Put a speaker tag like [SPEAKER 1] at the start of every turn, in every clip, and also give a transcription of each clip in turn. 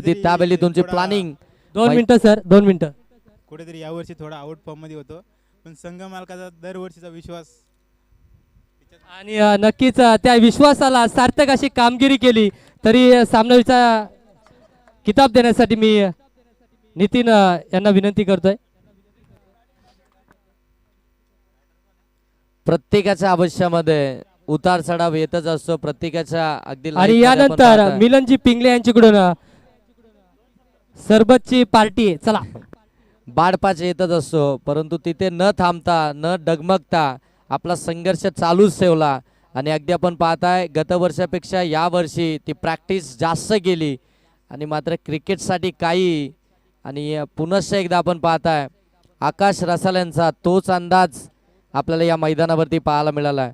[SPEAKER 1] वरती त्यावेळी तुमची प्लॅनिंग
[SPEAKER 2] 2 मिनिटं सर 2 मिनिटं.
[SPEAKER 3] कुठेतरी यावर्षी थोडा आउट फॉर्म मध्ये होतो, पण संघ मालकाचा दरवर्षीचा विश्वास
[SPEAKER 2] आणि नक्कीच त्या विश्वासाला सार्थक अशी कामगिरी केली तरी सामनावीरचा किताब देण्यासाठी मी नितीन यांना विनंती करतोय.
[SPEAKER 1] प्रत्येकाच्या आयुष्यामध्ये उतार चढाव येतच असतो प्रत्येकाच्या अगदी
[SPEAKER 2] आणि
[SPEAKER 1] life मध्ये आपण
[SPEAKER 2] यानंतर
[SPEAKER 1] पाहताय.
[SPEAKER 2] मिलनजी पिंगले यांच्याकडून सरबतची पार्टी. चला
[SPEAKER 1] बाडपाच येतच असतो, परंतु तिथे न थांबता न डगमगता आपला संघर्ष चालूच ठेवला आणि अगदी आपण पाहताय गत वर्षापेक्षा या वर्षी ती प्रॅक्टिस जास्त केली आणि मात्र क्रिकेटसाठी काही आणि पुनश्च एकदा आपण पाहताय आकाश रसाल यांचा तोच अंदाज आपल्याला या मैदानावरती पाहायला मिळाला आहे.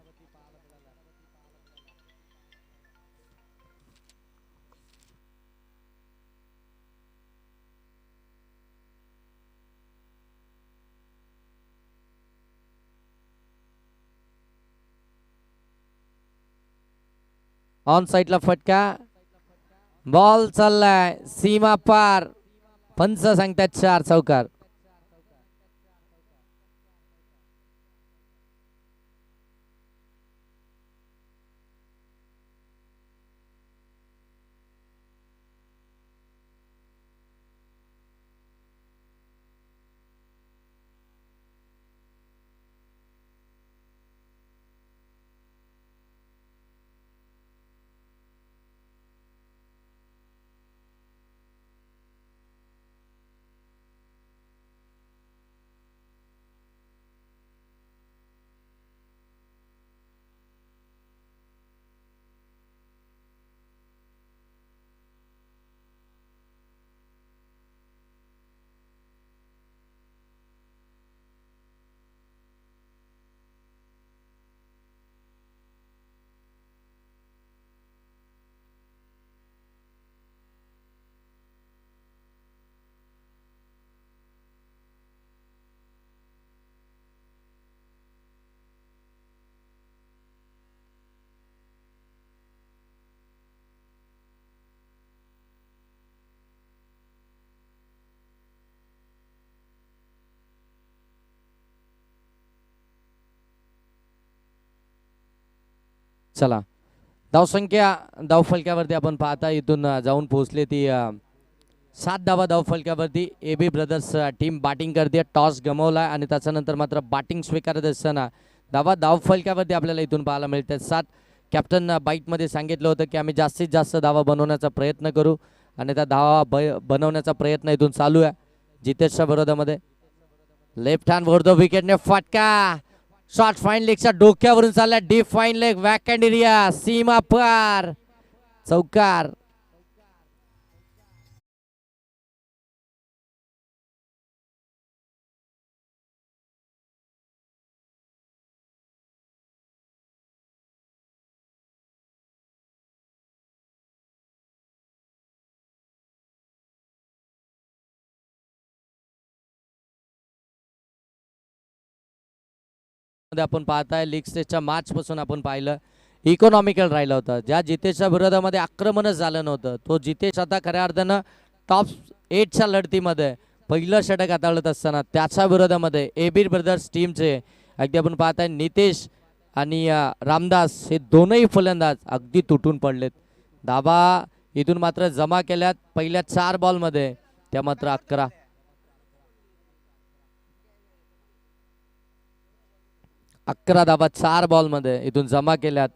[SPEAKER 1] ऑन साइडला फटका, बॉल चाललाय सीमा पार, पंच सांगतात 4 चौकार. चला धावसंख्या धावफलक्यावरती आपण पाहता इथून जाऊन पोहोचले ती 7 धावा धावफलक्यावरती. AB ब्रदर्स टीम बॅटिंग करते, टॉस गमावला आणि त्याच्यानंतर मात्र बॅटिंग स्वीकारत असताना धावा धावफलक्यावरती आपल्याला इथून पाहायला मिळतात 7. कॅप्टन बाईटमध्ये सांगितलं होतं की आम्ही जास्तीत जास्त धावा बनवण्याचा प्रयत्न करू आणि त्या धावा बनवण्याचा प्रयत्न इथून चालू आहे जितेशच्या विरोधामध्ये. लेफ्ट हँड वर द विकेटने फटका, शॉर्ट फाईन लेगच्या डोक्यावरून चालला, डीप फाईन लेग, वॅकंड एरिया, सीमा पार, चौकार. आपण पाहताय लीग स्टेजच्या मॅच पासून आपण पाहिलं इकॉनॉमिकल राहिलं होतं. ज्या जितेशच्या विरोधामध्ये आक्रमणच झालं नव्हतं, तो जितेश आता खऱ्या अर्थानं टॉप 8च्या लढतीमध्ये पहिलं षटक हाताळत असताना त्याच्या विरोधामध्ये AB ब्रदर्स टीमचे अगदी आपण पाहताय नितेश आणि रामदास हे दोनही फलंदाज अगदी तुटून पडलेत. धाबा इथून मात्र जमा केल्यात पहिल्या 4 बॉलमध्ये, त्या मात्र 11 धाबा 4 बॉलमध्ये इथून जमा केल्यात.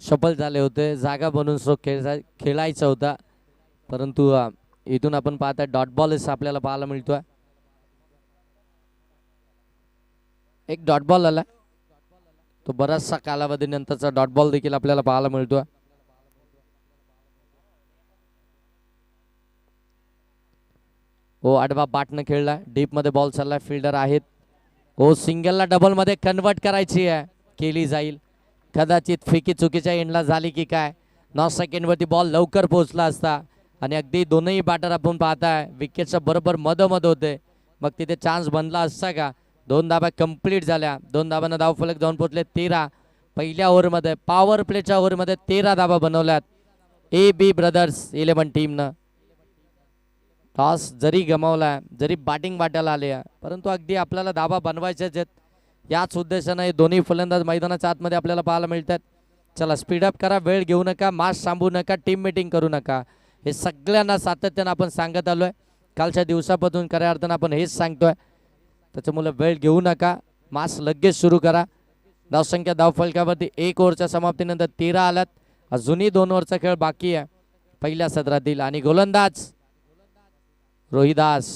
[SPEAKER 1] सफल झाले होते, जागा बनवून स्ट्रोक खेळायचा होता, परंतु इथून आपण पाहताय डॉट बॉल आपल्याला पाहायला मिळतोय. एक डॉट बॉल आला, तो बराचसा कालावधीनंतरचा डॉट बॉल देखील आपल्याला पाहायला मिळतोय. हो आडवा बाटनं खेळला, डीप मध्ये बॉल चाललाय, फिल्डर आहेत. हो सिंगलला डबल मध्ये कन्वर्ट करायची आहे, केली जाईल. कदाचित फेकी चुकीच्या एंडला झाली की काय, 9 सेकंडवरती बॉल लवकर पोहोचला असता आणि अगदी दोनही बॅटर आपण पाहताय विकेटच्या बरोबर मधोमध होते, मग तिथे चान्स बनला असता का. 2 धाबा कंप्लीट झाल्या. 2 धाबांना धावफलक जाऊन पोहोचले 13. पहिल्या ओव्हरमध्ये पॉवर प्लेच्या ओव्हरमध्ये 13 धाबा बनवल्यात ए बी ब्रदर्स 11 टीमनं. टॉस जरी गमावला, जरी बॅटिंग वाटायला आले, परंतु अगदी आपल्याला धाबा बनवायच्याच आहेत. याच उद्देशानं हे दोन्ही फलंदाज मैदानाच्या आतमध्ये आपल्याला पाहायला मिळतात. चला स्पीडअप करा, वेळ घेऊ नका, मास थांबू नका, टीम मीटिंग करू नका. हे सगळ्यांना सातत्यानं आपण सांगत आलोय. कालच्या दिवसापासून खऱ्या अर्थानं आपण हेच सांगतोय. त्याच्यामुळे वेळ घेऊ नका, मास लगेच सुरू करा. धावसंख्या धावफलकावरती 1 ओव्हरच्या समाप्तीनंतर 13 आल्यात. अजूनही 2 ओव्हरचा खेळ बाकी आहे पहिल्या सत्रातील आणि गोलंदाज रोहिदास.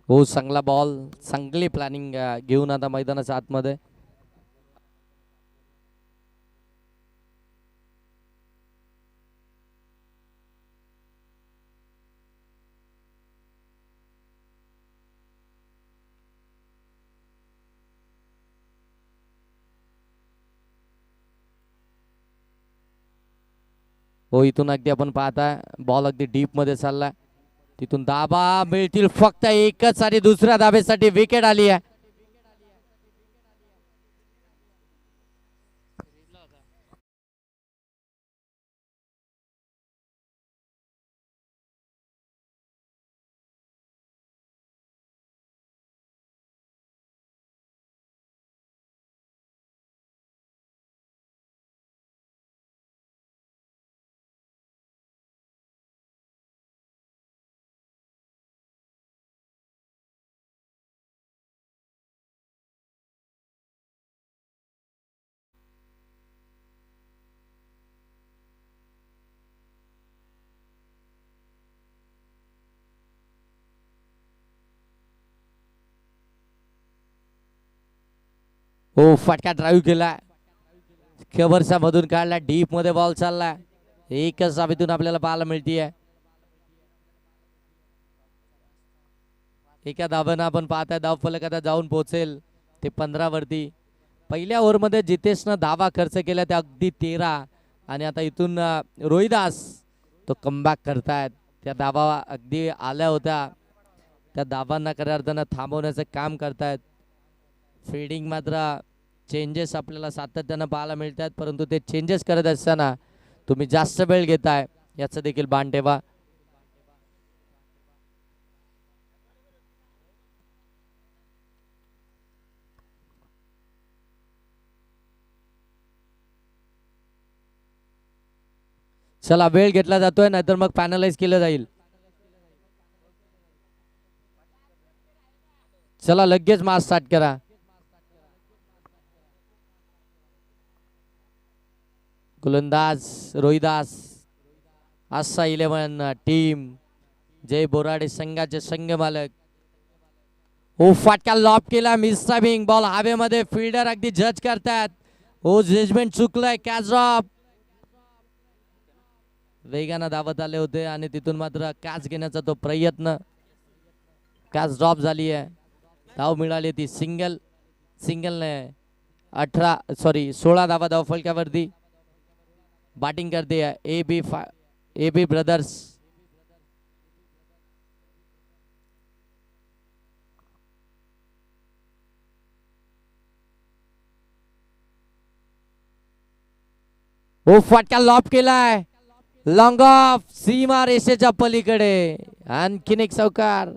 [SPEAKER 1] हो, चांगला बॉल, चांगली प्लॅनिंग घेऊन आता मैदानाच्या आतमध्ये. हो, इथून अगदी आपण पाहताय बॉल अगदी डीप मध्ये चाललाय. तिथून दाबा मिळतील फक्त एकच आणि दुसऱ्या दाबेसाठी विकेट आली आहे. हो, फटका ड्राईव्ह केलाय, कव्हरच्या मधून काढला, डीप मध्ये बॉल चाललाय. एकच धाबेतून आपल्याला पाहायला मिळतीये. एका धाब्यानं आपण पाहताय धावफलक आता जाऊन पोहोचेल ते 15 वरती. पहिल्या ओव्हरमध्ये जितेशनं धावा खर्च केल्या त्या अगदी 13 आणि आता इथून रोहिदास तो कमबॅक करतायत. त्या धावा अगदी आल्या होत्या, त्या धावांना खऱ्या अर्थानं थांबवण्याचं काम करतायत. फिल्डिंग मात्र चेंजेस आपल्याला सातत्यानं पाहायला मिळतात, परंतु ते चेंजेस करत असताना तुम्ही जास्त वेळ घेताय याचं देखील भान ठेवा. चला वेळ घेतला जातोय, नाहीतर मग पॅनलाइज केलं जाईल. चला लगेच मास स्टार्ट करा. गोलंदाज रोहिदास. असा 11 टीम जय बोराडे संघाचे संघ मालक. ओ फाटका लॉप केला, मिस टायमिंग, बॉल हवेमध्ये, फिल्डर अगदी जज करतात. ओ जजमेंट चुकलंय, कॅच ड्रॉप. वेगानं धावत आले होते आणि तिथून मात्र कॅच घेण्याचा तो प्रयत्न, कॅच ड्रॉप झाली आहे. धाव मिळाली ती सिंगलने 16 धावा धावफलकावरती. बॅटिंग करते ए बी ब्रदर्स. ओ फटका लॉप केलाय, लॉंग ऑफ सीमा रेषेच्या पलीकडे आणखीन एक चौकार.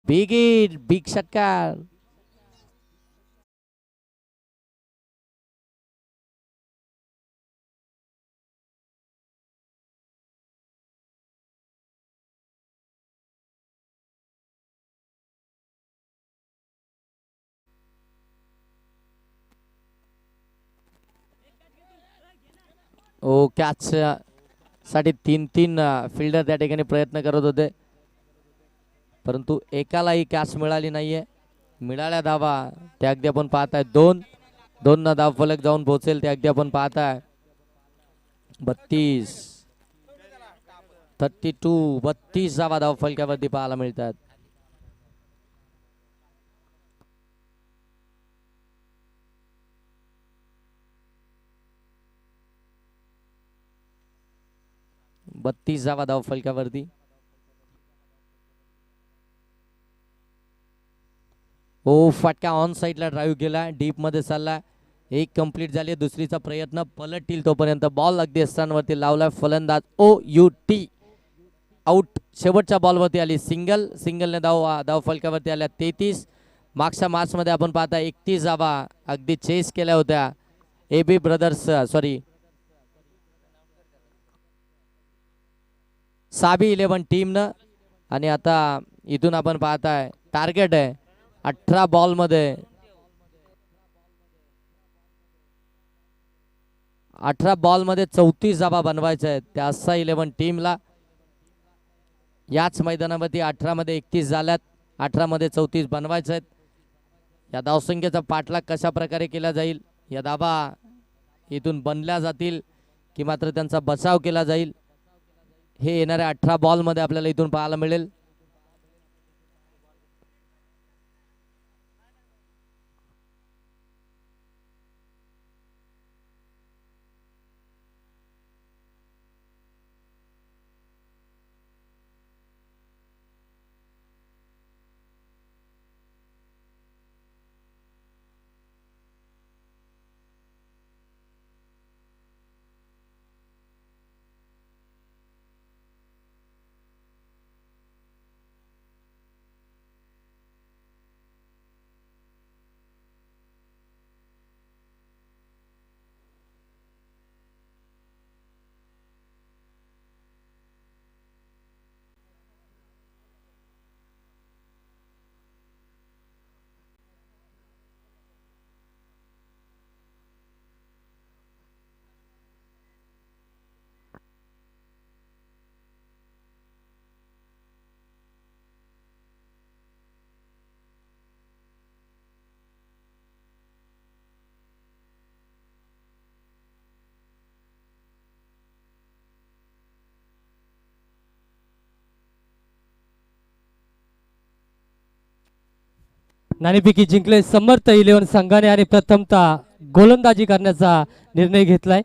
[SPEAKER 1] बिग हिट, बिग षटकार. ओ कॅच साठी तीन तीन फिल्डर त्या ठिकाणी प्रयत्न करत होते, परंतु एकालाही कॅच मिळाली नाहीये. मिळाल्या धावा त्या अगदी आपण पाहताय, दोन दोन धाव फलक जाऊन पोहोचेल ते अगदी आपण पाहताय. 32 32 धावा धाव फलकावरती पाहायला मिळतात. बत्तीस धावा धाव फलकावरती. ओ फटका ऑन साइडला ड्राईव्ह केला, डीप मध्ये चालला. एक कंप्लीट झाली, दुसरीचा प्रयत्न पलटतील तोपर्यंत बॉल अगदी स्थानावरती लावलाय फलंदाज OUT. आउट शेवटच्या बॉलवरती आली सिंगलने धाव फलकावरती आल्या 33. मागच्या मॅचमध्ये आपण पाहता 31 धावा अगदी चेस केल्या होत्या AB ब्रदर्स साबी 11 टीमनं. आणि आता इथून आपण पाहताय टार्गेट आहे 18 बॉलमध्ये 34 धावा बनवायच्या आहेत त्या असा 11 टीमला. याच मैदानावरती 18 मध्ये 31 झाल्यात, 18 मध्ये 34 बनवायचे आहेत. या धावसंख्येचा पाठलाग कशा प्रकारे केला जाईल, या धावा इथून बनल्या जातील की मात्र त्यांचा बचाव केला जाईल, हे येणाऱ्या 18 बॉलमध्ये आपल्याला इथून पाहायला मिळेल.
[SPEAKER 2] नाणेफेकी जिंकले समर्थ 11 संघाने आणि प्रथमतः गोलंदाजी करण्याचा निर्णय घेतलाय.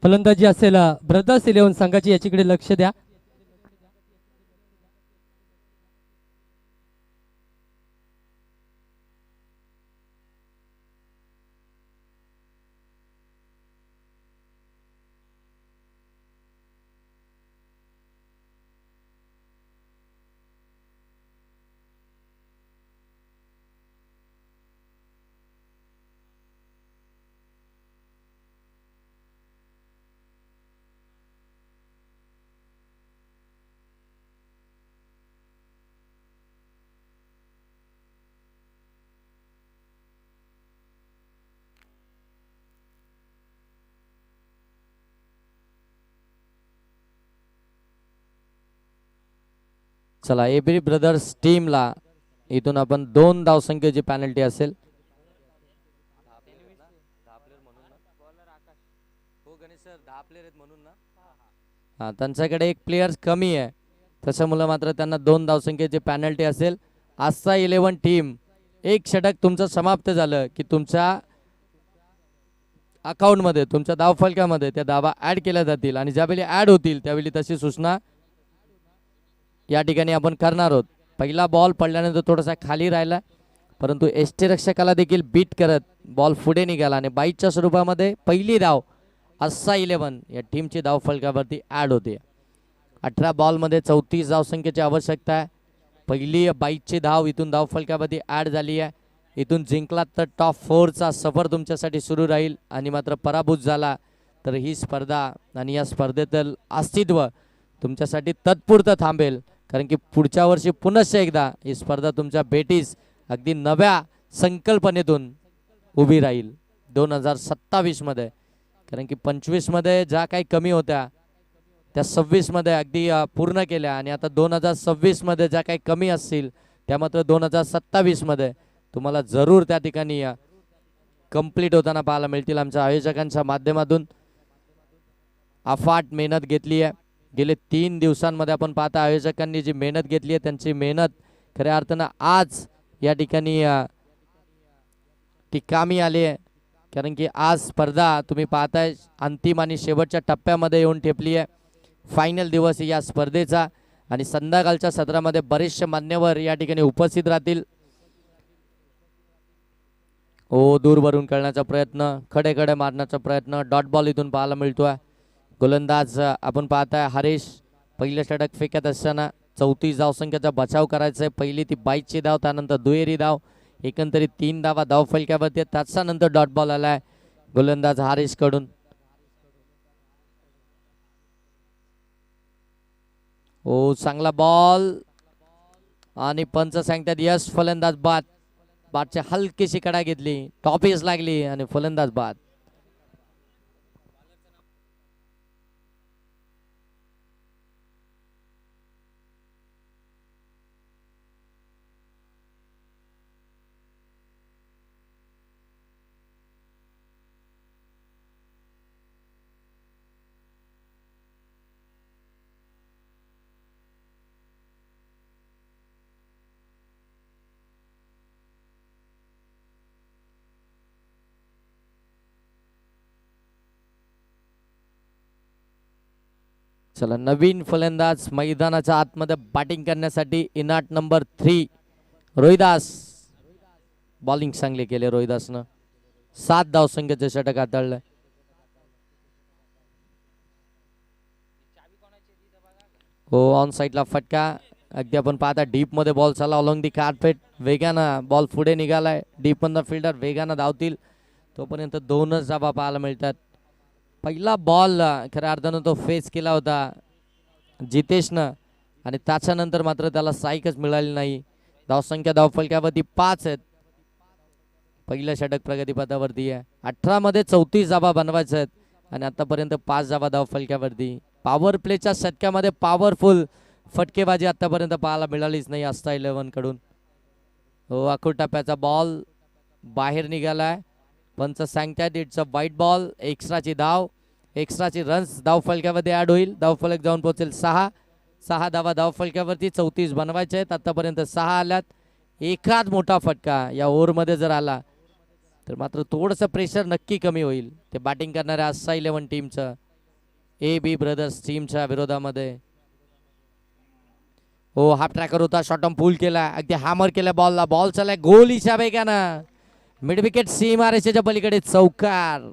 [SPEAKER 2] फलंदाजी असेल ब्रदर्स 11 संघाची, याच्याकडे लक्ष द्या.
[SPEAKER 1] चला एबी ब्रदर्स टीमला इथून आपण 2 धावसंख्येची पेनल्टी असेल. हा, त्यांच्याकडे एक प्लेयर कमी आहे, त्याच्यामुळे मात्र त्यांना 2 धावसंख्येची पेनल्टी असेल. आजचा 11 टीम एक षटक तुमचं समाप्त झालं की तुमच्या अकाउंटमध्ये, तुमच्या धावफलकामध्ये त्या धावा ऍड केल्या जातील आणि ज्यावेळी ऍड होतील त्यावेळी तशी सूचना या ठिकाणी आपण करणार आहोत. पहिला बॉल पडल्यानंतर थोडासा खाली राहिला, परंतु यष्टीरक्षकाला देखील बीट करत बॉल पुढे निघाला आणि बाईटच्या स्वरूपामध्ये पहिली धाव असा 11 या टीमची धाव फलकावरती ऍड होते. 18 बॉलमध्ये 34 धावसंख्येची आवश्यकता आहे. पहिली बाईटची धाव इथून धाव फलकावरती ऍड झाली आहे. इथून जिंकलात तर टॉप 4चा सफर तुमच्यासाठी सुरू राहील आणि मात्र पराभूत झाला तर ही स्पर्धा आणि या स्पर्धेतील अस्तित्व तुमच्यासाठी तात्पुरतं थांबेल, कारण की पुढच्या वर्षी पुनश्च एकदा ही स्पर्धा तुमच्या भेटीस अगदी नव्या संकल्पनेतून उभी राहील 2027 मध्ये. कारण की 25 मध्ये ज्या काही कमी होत्या त्या 26 मध्ये अगदी पूर्ण केल्या आणि आता 2026 मध्ये ज्या काही कमी असतील त्या मात्र 2027 मध्ये तुम्हाला जरूर त्या ठिकाणी कंप्लीट होताना पाहायला मिळतील. आमच्या आयोजकांच्या माध्यमातून अफाट मेहनत घेतली आहे. गेले 3 दिवसांमध्ये आपण पाहता आयोजकांनी जी मेहनत घेतली आहे त्यांची मेहनत खऱ्या अर्थानं आज या ठिकाणी ती कामी आली आहे. कारण की आज स्पर्धा तुम्ही पाहताय अंतिम आणि शेवटच्या टप्प्यामध्ये येऊन ठेपली आहे. फायनल दिवस या स्पर्धेचा आणि संध्याकाळच्या सत्रामध्ये बरेचसे मान्यवर या ठिकाणी उपस्थित राहतील. दूरवरून करण्याचा प्रयत्न, खडे मारण्याचा प्रयत्न, डॉट बॉल इथून पाहायला मिळतोय. गोलंदाज आपण पाहताय हरीश पहिलं षटक फेकत असताना 34 धावसंख्येचा बचाव करायचा आहे. पहिली ती 22ची धाव, त्यानंतर दुहेरी धाव, एकंदरीत 3 धावा धाव फलक्यावरती. त्याच्यानंतर डॉट बॉल आलाय गोलंदाज हारिस कडून. ओ चांगला बॉल आणि पंच सांगतात यस, फलंदाज बाद. बादची हलकीशी कडा घेतली, टॉपीस लागली आणि फलंदाज बाद. चला, नवीन फलंदाज मैदानाच्या आतमध्ये बॅटिंग करण्यासाठी इनाट नंबर 3 रोहिदास. बॉलिंग चांगली केले रोहिदासनं. 7 धावसंख्येचे षटक हाताळलंय. हो, ऑन साईडला फटका. अगदी आपण पाहता डीप मध्ये बॉल चालला अलॉंग दी कार्पेट. वेगानं बॉल पुढे निघालाय. डीप मधला फिल्डर वेगानं धावतील, तोपर्यंत 2च धावा पाहायला मिळतात. पहिला बॉल खऱ्या अर्थानं तो फेस केला होता जितेशनं आणि त्याच्यानंतर मात्र त्याला स्ट्राईकच मिळाली नाही. धावसंख्या धावफलक्यावरती 5 आहेत. पहिलं षटक प्रगतीपथावरती आहे. 18 मध्ये 34 धावा बनवायच्या आहेत आणि आतापर्यंत 5 धावा धावफलक्यावरती. पॉवर प्लेच्या षटकामध्ये पॉवरफुल फटकेबाजी आतापर्यंत पाहायला मिळालीच नाही आस्था 11 कडून. हो, आखूड टप्प्याचा बॉल बाहेर निघालाय. पंच सांगतात इट्स अ वाईट बॉल. एक्स्ट्राची धाव, एक्स्ट्राची रन्स धावफलक्यामध्ये ऍड होईल. धावफलक जाऊन पोहोचेल 6 धावा धावफलक्यावरती. 34 बनवायचे आहेत. आतापर्यंत 6 आल्यात. एकाच मोठा फटका या ओव्हरमध्ये जर आला तर मात्र थोडंसं प्रेशर नक्की कमी होईल ते बॅटिंग करणाऱ्या आस्था 11 टीमचं, AB ब्रदर्स टीमच्या विरोधामध्ये. हो, हाफ ट्रॅकर होता, शॉर्ट ऑन पूल केला, अगदी हॅमर केला बॉलला. बॉल चाललाय गोलीच्या वेगानं. मिड विकेट सीमारेषेच्या पलीकडे चौकार.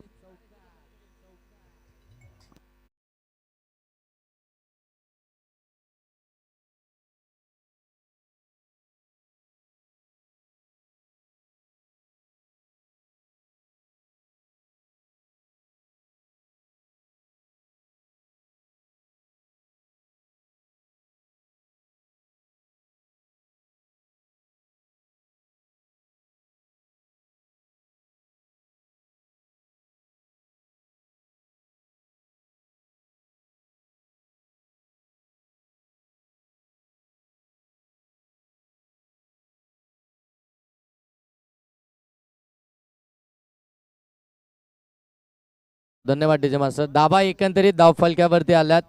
[SPEAKER 1] धन्यवाद डीजे मास्टर. धाबा एकंदरीत धावफलक्यावरती आल्यात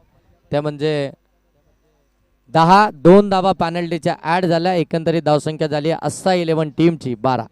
[SPEAKER 1] त्या म्हणजे 10. 2 धावा पॅनल्टीच्या ऍड झाल्या. एकंदरीत धावसंख्या झाली आस्था 11 टीमची 12.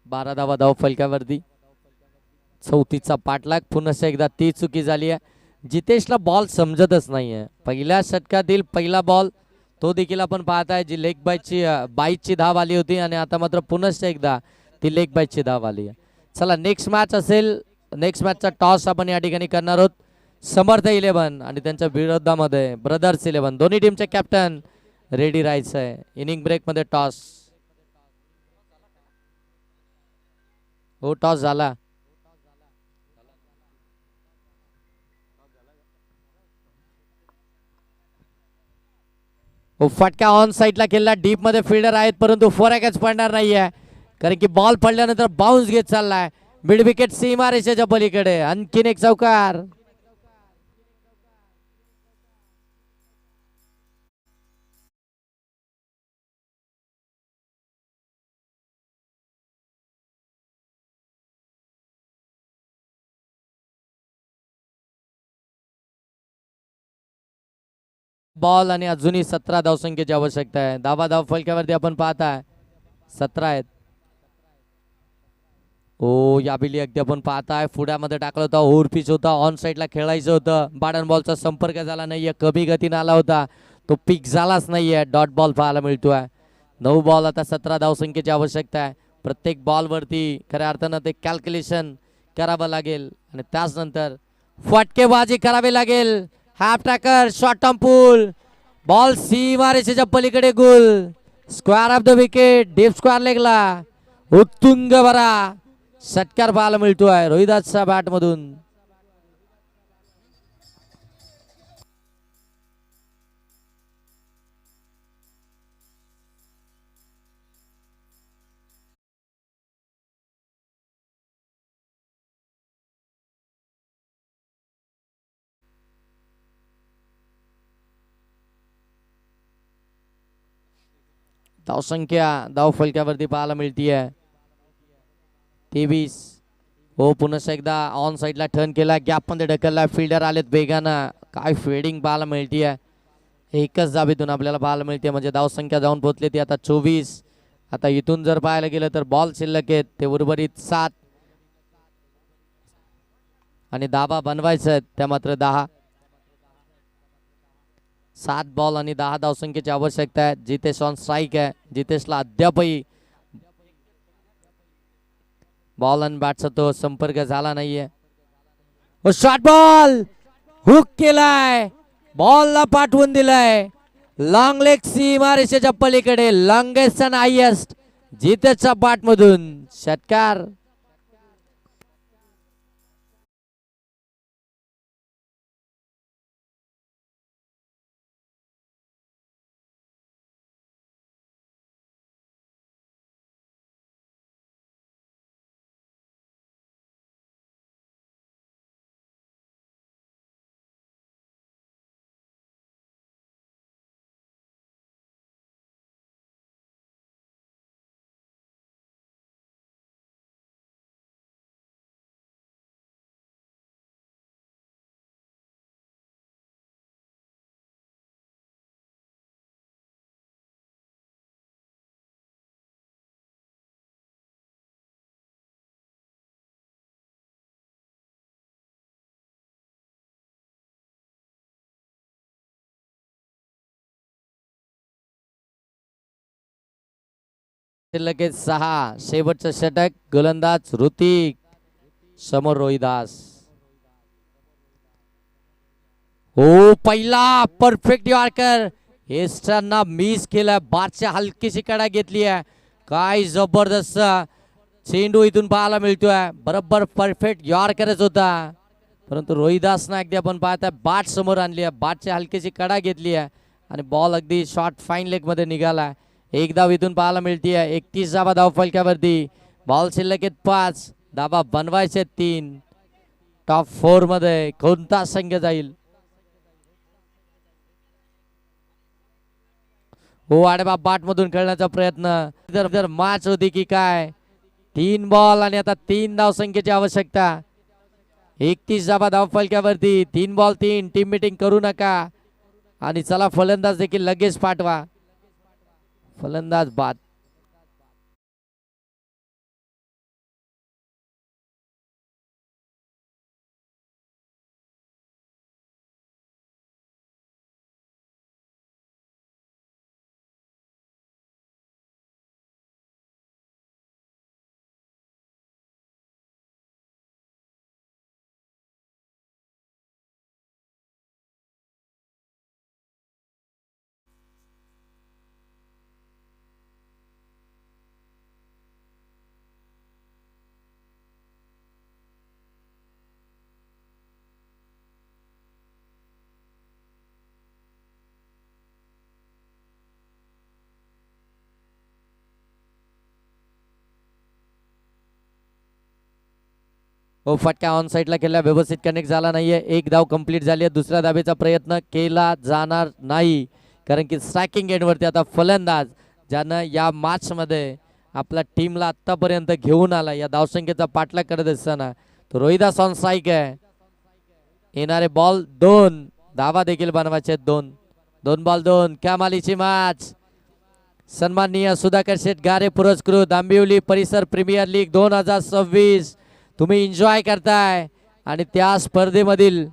[SPEAKER 1] बारा धावा धावफलक्यावरती. 34चा पाठलाग. पुन्हा एकदा ती चुकी झाली आहे. जितेशला बॉल समजतच नाहीये. पहिल्या षटकातील पहिला बॉल तो देखील आपण पाहताय जी लेग बाईची धाव आली होती आणि आता मात्र पुन्हा एकदा ती लेग बाईची धाव आली आहे. चला, नेक्स्ट मॅच असेल. नेक्स्ट मॅचचा टॉस आपण या ठिकाणी करणार आहोत. समर्थ 11 आणि त्यांच्या विरोधामध्ये ब्रदर्स 11. दोन्ही टीमचे कॅप्टन रेडी राहायचं आहे. इनिंग ब्रेक मध्ये टॉस. हो, टॉस झाला. फटका ऑन साईडला केला. डीप मध्ये फिल्डर आहेत परंतु फोरॅकच पडणार नाहीये कारण की बॉल पडल्यानंतर बाउन्स घेत चाललाय. मिड विकेट सीमारेषेच्या पलीकडे. आणखीन एक चौकार. बॉल आणि अजूनही 17 धावसंख्येची आवश्यकता आहे. धावा धाव फलक्यावरती आपण पाहताय 17 आहेत. ओ याबिली अगदी आपण पाहताय पुढ्यामध्ये टाकलं होता, ओव्हर पिच होता, ऑन साईडला खेळायचं होतं, बॅट बॉलचा संपर्क झाला नाहीये, कमी गतीने आला होता, तो पिक झालाच नाहीये. डॉट बॉल पाहायला मिळतोय. 9 बॉल, आता 17 धावसंख्येची आवश्यकता आहे. प्रत्येक बॉलवरती खऱ्या अर्थानं ते कॅल्क्युलेशन करावं लागेल आणि त्याचनंतर फटकेबाजी करावी लागेल. Half tracker, short term pull, ball सीमारेषेच्या पलीकडे गुल, square off the wicket, deep square लेगला उत्तुंग बरा षटकार पाहायला मिळतोय रोहिदासच्या बॅट मधून. धावसंख्या धाव फलक्यावरती पाहायला मिळतीये 23. हो पुन्हा एकदा ऑन साईडला टर्न केला, गॅप मध्ये ढकलला, फिल्डर आलेत वेगानं, काय फिल्डिंग पाहायला मिळतीये. एकच धाबीतून आपल्याला पाहायला मिळते, म्हणजे धावसंख्या जाऊन पोहोचली ती आता 24. आता इथून जर पाहायला गेलं तर बॉल शिल्लक आहेत ते उर्वरित 7 आणि धाबा बनवायचं आहेत त्या मात्र 10. 7 बॉल आणि 10 धावसंख्येची आवश्यकता आहे. जितेश ऑन स्ट्राईक आहे. जितेशला अद्यापही बॉल आणि बॅटचा तो संपर्क झाला नाहीये. शॉर्ट बॉल हुक केलाय, बॉलला पाठवून दिलाय लॉंग लेग सीमारेषेच्या पलीकडे, लॉंगेस्ट अँड हायेस्ट जितेशच्या बॅट मधून षटकार. लगेच 6. शेवटचं षटक, गोलंदाज ऋतिक समोर रोहिदास. हो पहिला परफेक्ट यॉर्कर, हेस्टरना मिस केला, बारच्या हलकीशी कडा घेतली आहे. काय जबरदस्त चेंडू इथून पाहायला मिळतोय, बरोबर परफेक्ट यॉर्करच होता, परंतु रोहिदासनं अगदी आपण पाहता बॅट समोर आणली आहे, बॅटची हलकीशी कडा घेतली आहे आणि बॉल अगदी शॉर्ट फाईन लेग मध्ये निघाला. एक धाव इथून पाहायला मिळतीये. 31 धावा धाव फलक्यावरती, बॉल शिल्लक 5 धावा बनवायचे 3. टॉप 4 मध्ये कोणता संघ जाईल. हो आडबा बाट मधून खेळण्याचा प्रयत्न, जर मॅच होती की काय. 3 बॉल आणि आता 3 धाव संख्येची आवश्यकता. 31 धावा धाव फलक्यावरती, 3 बॉल 3. टीम मीटिंग करू नका आणि चला फलंदाज देखील लगेच पाठवा. फलंदाज बाद. हो फटका ऑन साईडला केला, व्यवस्थित कनेक्ट झाला नाहीये. 1 धाव कंप्लीट झाली आहे. दुसऱ्या धावेचा प्रयत्न केला जाणार नाही, कारण की स्ट्रायकिंग एंडवरती आता फलंदाज ज्यानं या मॅच मध्ये आपल्या टीमला आतापर्यंत घेऊन आला, या धावसंख्येचा पाठलाग करत असताना तो रोहिदास ऑन स्ट्राईक आहे. येणारे बॉल 2 धावा देखील बनवायचे 2 बॉल 2. कमालीची मॅच. सन्माननीय सुधाकर शेठ गारे पुरस्कृत आंबिवली परिसर प्रीमियर लीग 2026 तुम्ही एन्जॉय करताय आणि त्या स्पर्धेमधील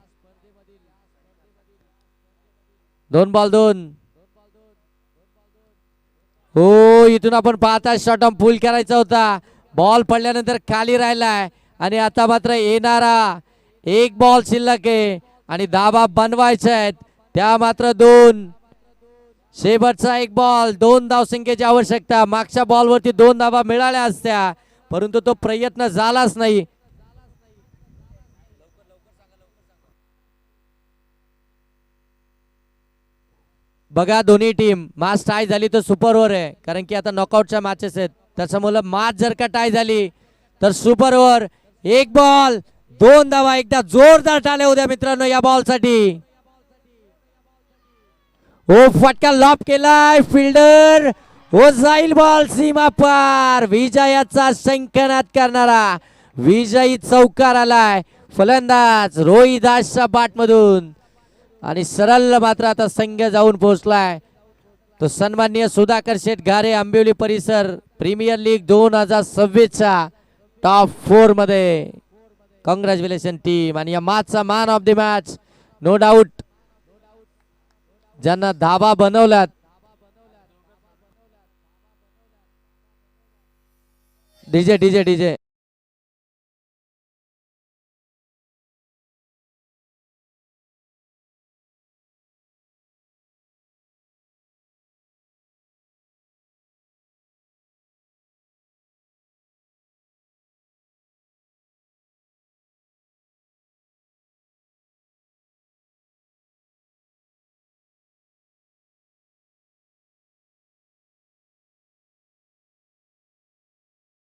[SPEAKER 1] 2 बॉल 2 हो इथून आपण पाहता शॉट ऑन फुल करायचा होता, बॉल पडल्यानंतर खाली राहिलाय आणि आता मात्र येणारा 1 बॉल शिल्लक आहे आणि धाबा बनवायचे आहेत त्या मात्र 2. शेवटचा 1 बॉल 2 धावसंख्येची आवश्यकता. मागच्या बॉलवरती 2 धावा मिळाल्या असत्या परंतु तो प्रयत्न झालाच नाही. बघा दोन्ही टीम मॅच टाय झाली तर सुपर ओव्हर आहे कारण की आता नॉकआउटच्या मॅचेस आहेत त्याच्यामुळे मॅच जर का टाय झाली तर सुपर ओव्हर. 1 बॉल 2 धावा. एकदा जोरदार टाळ्या उद्या मित्रांनो या बॉल साठी. ओ फटका लॉप केलाय फिल्डर. ओ जाईल बॉल सीमा पार. विजयाचा शंखनाद करणारा विजयी चौकार आलाय फलंदाज रोहित दासच्या बॅट मधून आणि सरळ मात्र आता संघ जाऊन पोहोचलाय तो सन्माननीय सुधाकर शेठ गारे आंबिवली परिसर प्रीमियर लीग 2026 च्या टॉप 4 मध्ये. Congratulation team. आणि या मॅचचा man of the match no doubt ज्यांना धाबा बनवल्यात डीजे डीजे डीजे